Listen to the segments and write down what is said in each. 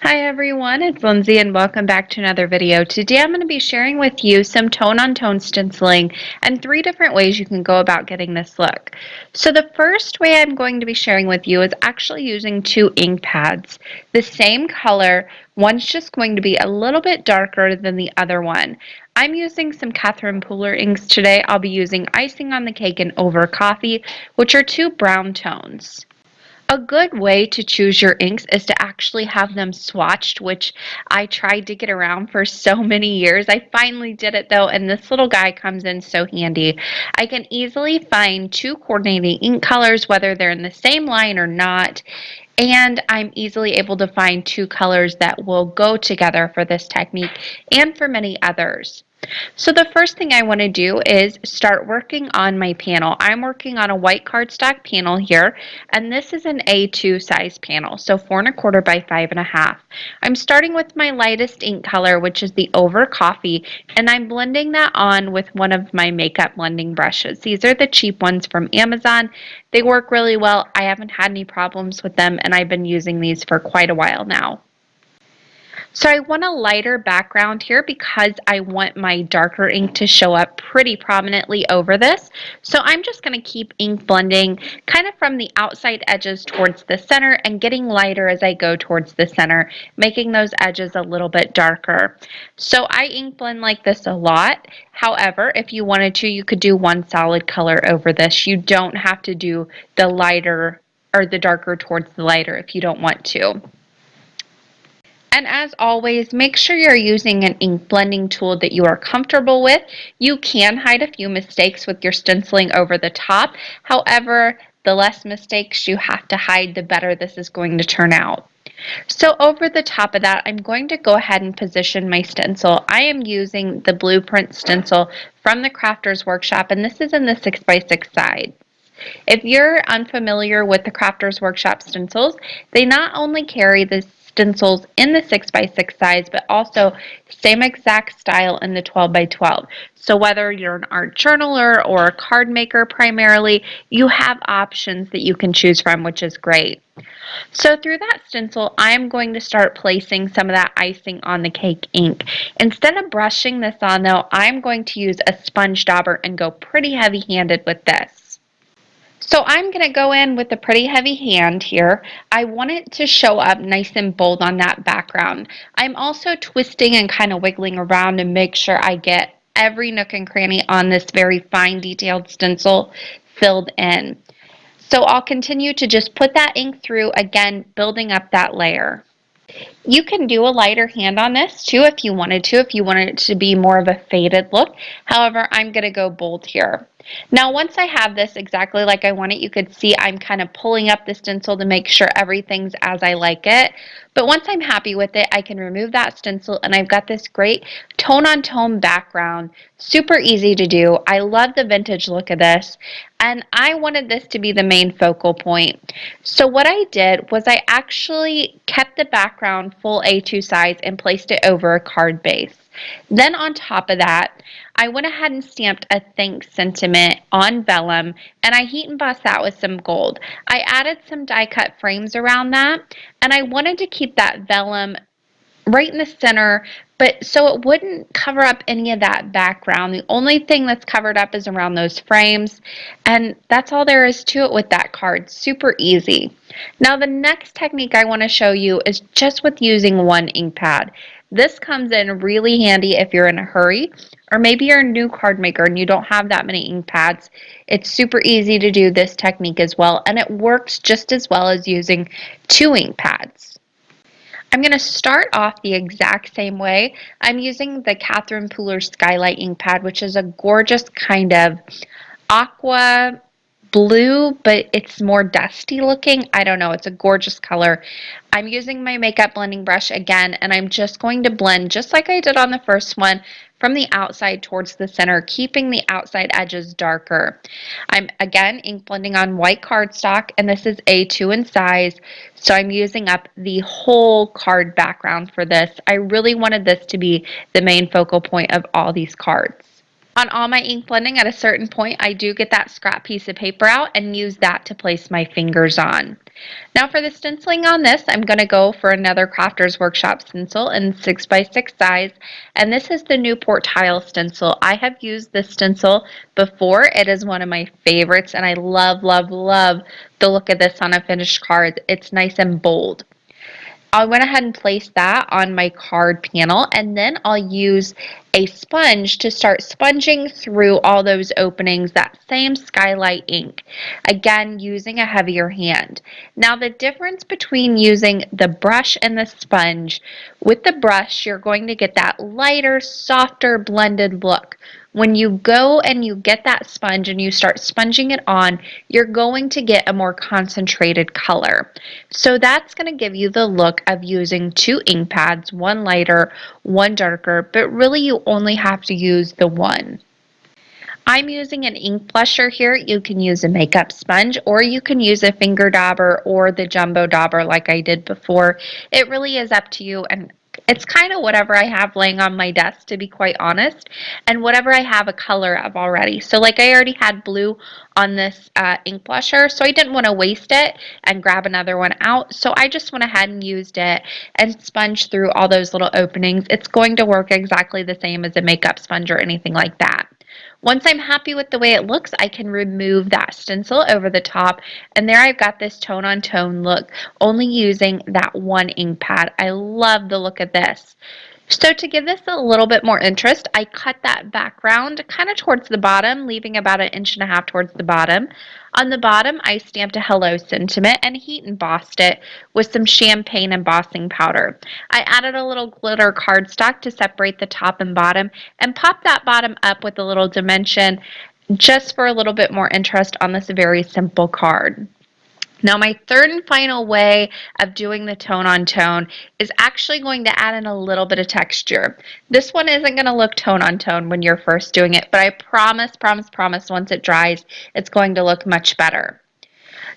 Hi everyone, it's Lindsay and welcome back to another video. Today I'm going to be sharing with you some tone-on-tone stenciling and 3 different ways you can go about getting this look. So the first way I'm going to be sharing with you is actually using 2 ink pads. The same color, one's just going to be a little bit darker than the other one. I'm using some Catherine Pooler inks today. I'll be using Icing on the Cake and Over Coffee, which are 2 brown tones. A good way to choose your inks is to actually have them swatched, which I tried to get around for so many years. I finally did it though, and this little guy comes in so handy. I can easily find 2 coordinating ink colors, whether they're in the same line or not, and I'm easily able to find 2 colors that will go together for this technique and for many others. So the first thing I want to do is start working on my panel. I'm working on a white cardstock panel here, and this is an A2 size panel, so 4¼ by 5½. I'm starting with my lightest ink color, which is the Over Coffee, and I'm blending that on with one of my makeup blending brushes. These are the cheap ones from Amazon. They work really well. I haven't had any problems with them, and I've been using these for quite a while now. So I want a lighter background here because I want my darker ink to show up pretty prominently over this. So I'm just going to keep ink blending kind of from the outside edges towards the center and getting lighter as I go towards the center, making those edges a little bit darker. So I ink blend like this a lot. However, if you wanted to, you could do one solid color over this. You don't have to do the lighter or the darker towards the lighter if you don't want to. And as always, make sure you're using an ink blending tool that you are comfortable with. You can hide a few mistakes with your stenciling over the top. However, the less mistakes you have to hide, the better this is going to turn out. So over the top of that, I'm going to go ahead and position my stencil. I am using the Blueprint stencil from the Crafters Workshop, and this is in the 6x6 size. If you're unfamiliar with the Crafters Workshop stencils, they not only carry the stencils in the 6x6 size, but also same exact style in the 12x12. So whether you're an art journaler or a card maker primarily, you have options that you can choose from, which is great. So through that stencil, I'm going to start placing some of that icing on the cake ink. Instead of brushing this on though, I'm going to use a sponge dauber and go pretty heavy-handed with this. So I'm going to go in with a pretty heavy hand here. I want it to show up nice and bold on that background. I'm also twisting and kind of wiggling around to make sure I get every nook and cranny on this very fine detailed stencil filled in. So I'll continue to just put that ink through, again, building up that layer. You can do a lighter hand on this too if you wanted it to be more of a faded look. However, I'm going to go bold here. Now, once I have this exactly like I want it, you could see I'm kind of pulling up the stencil to make sure everything's as I like it. But once I'm happy with it, I can remove that stencil and I've got this great tone-on-tone background. Super easy to do. I love the vintage look of this, and I wanted this to be the main focal point. So what I did was I actually kept the background full A2 size and placed it over a card base. Then on top of that, I went ahead and stamped a thanks sentiment on vellum, and I heat embossed that with some gold. I added some die cut frames around that, and I wanted to keep that vellum right in the center, but so it wouldn't cover up any of that background. The only thing that's covered up is around those frames, and that's all there is to it with that card. Super easy. Now the next technique I want to show you is just with using one ink pad. This comes in really handy if you're in a hurry, or maybe you're a new card maker and you don't have that many ink pads. It's super easy to do this technique as well, and it works just as well as using 2 ink pads. I'm going to start off the exact same way. I'm using the Catherine Pooler Skylight ink pad, which is a gorgeous kind of aqua blue, but it's more dusty looking. I don't know. It's a gorgeous color. I'm using my makeup blending brush again, and I'm just going to blend just like I did on the first one from the outside towards the center, keeping the outside edges darker. I'm again ink blending on white cardstock, and this is A2 in size, so I'm using up the whole card background for this. I really wanted this to be the main focal point of all these cards. On all my ink blending, at a certain point, I do get that scrap piece of paper out and use that to place my fingers on. Now for the stenciling on this, I'm going to go for another Crafter's Workshop stencil in 6x6 size, and this is the Newport Tile stencil. I have used this stencil before. It is one of my favorites, and I love, love, love the look of this on a finished card. It's nice and bold. I went ahead and placed that on my card panel, and then I'll use a sponge to start sponging through all those openings, that same skylight ink, again using a heavier hand. Now the difference between using the brush and the sponge, with the brush you're going to get that lighter, softer, blended look. When you go and you get that sponge and you start sponging it on, you're going to get a more concentrated color. So that's going to give you the look of using two ink pads, one lighter, one darker, but really you only have to use the one. I'm using an ink blusher here. You can use a makeup sponge, or you can use a finger dauber or the jumbo dauber like I did before. It really is up to you, and it's kind of whatever I have laying on my desk, to be quite honest, and whatever I have a color of already. So like I already had blue on this ink blusher, so I didn't want to waste it and grab another one out. So I just went ahead and used it and sponged through all those little openings. It's going to work exactly the same as a makeup sponge or anything like that. Once I'm happy with the way it looks, I can remove that stencil over the top, and there I've got this tone on tone look, only using that one ink pad. I love the look of this. So to give this a little bit more interest, I cut that background kind of towards the bottom, leaving about 1.5 inches towards the bottom. On the bottom, I stamped a hello sentiment and heat embossed it with some champagne embossing powder. I added a little glitter cardstock to separate the top and bottom, and popped that bottom up with a little dimension just for a little bit more interest on this very simple card. Now my third and final way of doing the tone on tone is actually going to add in a little bit of texture. This one isn't going to look tone on tone when you're first doing it, but I promise, promise, promise once it dries, it's going to look much better.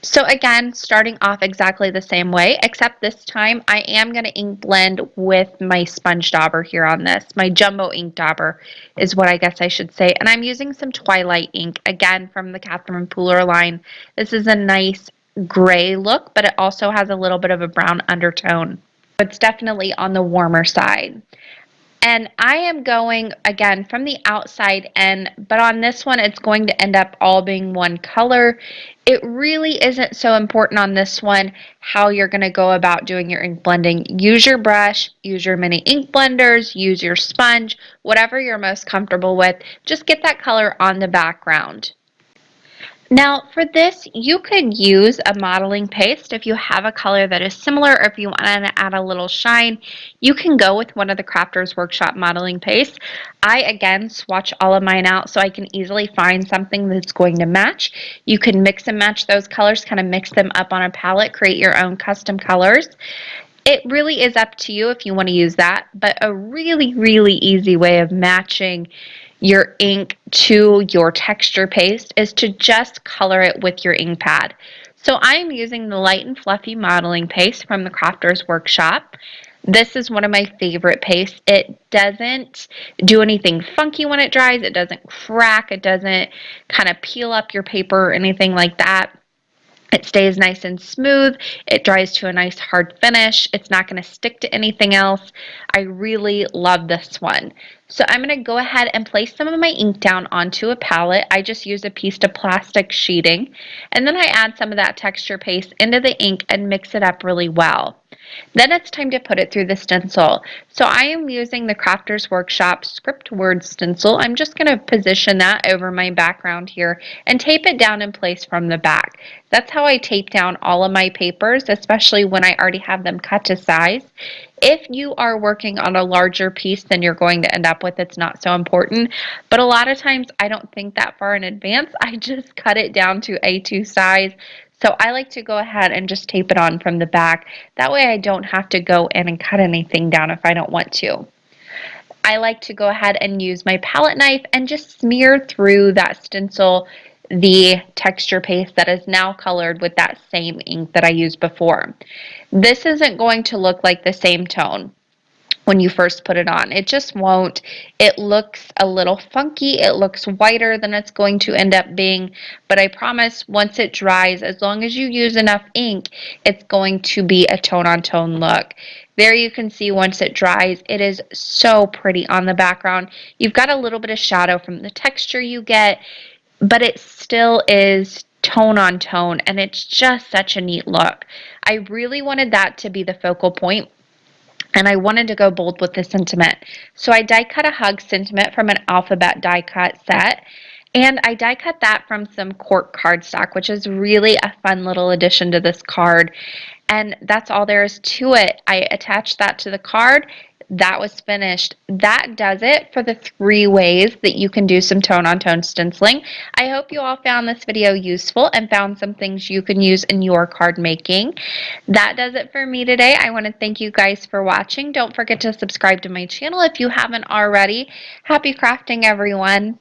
So again, starting off exactly the same way, except this time I am going to ink blend with my sponge dauber here on this. My jumbo ink dauber is what I guess I should say. And I'm using some Twilight ink, again from the Catherine Pooler line. This is a nice gray look, but it also has a little bit of a brown undertone. It's definitely on the warmer side. And I am going, again, from the outside in, but on this one, it's going to end up all being one color. It really isn't so important on this one how you're going to go about doing your ink blending. Use your brush, use your mini ink blenders, use your sponge, whatever you're most comfortable with. Just get that color on the background. Now for this, you could use a modeling paste if you have a color that is similar, or if you want to add a little shine, you can go with one of the Crafters Workshop modeling pastes. I, again, swatch all of mine out so I can easily find something that's going to match. You can mix and match those colors, kind of mix them up on a palette, create your own custom colors. It really is up to you if you want to use that, but a really, really easy way of matching your ink to your texture paste is to just color it with your ink pad. So I'm using the Light and Fluffy modeling paste from the Crafters Workshop. This is one of my favorite pastes. It doesn't do anything funky when it dries. It doesn't crack. It doesn't kind of peel up your paper or anything like that. It stays nice and smooth. It dries to a nice hard finish. It's not going to stick to anything else. I really love this one. So I'm going to go ahead and place some of my ink down onto a palette. I just use a piece of plastic sheeting, and then I add some of that texture paste into the ink and mix it up really well. Then it's time to put it through the stencil. So I am using the Crafters Workshop Script Word stencil. I'm just going to position that over my background here and tape it down in place from the back. That's how I tape down all of my papers, especially when I already have them cut to size. If you are working on a larger piece than you're going to end up with, it's not so important. But a lot of times I don't think that far in advance. I just cut it down to A2 size. So I like to go ahead and just tape it on from the back. That way I don't have to go in and cut anything down if I don't want to. I like to go ahead and use my palette knife and just smear through that stencil the texture paste that is now colored with that same ink that I used before. This isn't going to look like the same tone. when you first put it on. It just won't. It looks a little funky. It looks whiter than it's going to end up being, but I promise once it dries, as long as you use enough ink, it's going to be a tone-on-tone look. There you can see once it dries, it is so pretty on the background. You've got a little bit of shadow from the texture you get, but it still is tone on tone, and it's just such a neat look. I really wanted that to be the focal point, and I wanted to go bold with the sentiment. So I die cut a hug sentiment from an alphabet die cut set, and I die cut that from some cork cardstock, which is really a fun little addition to this card. And that's all there is to it. I attached that to the card. That was finished. That does it for the 3 ways that you can do some tone-on-tone stenciling. I hope you all found this video useful and found some things you can use in your card making. That does it for me today. I want to thank you guys for watching. Don't forget to subscribe to my channel if you haven't already. Happy crafting, everyone.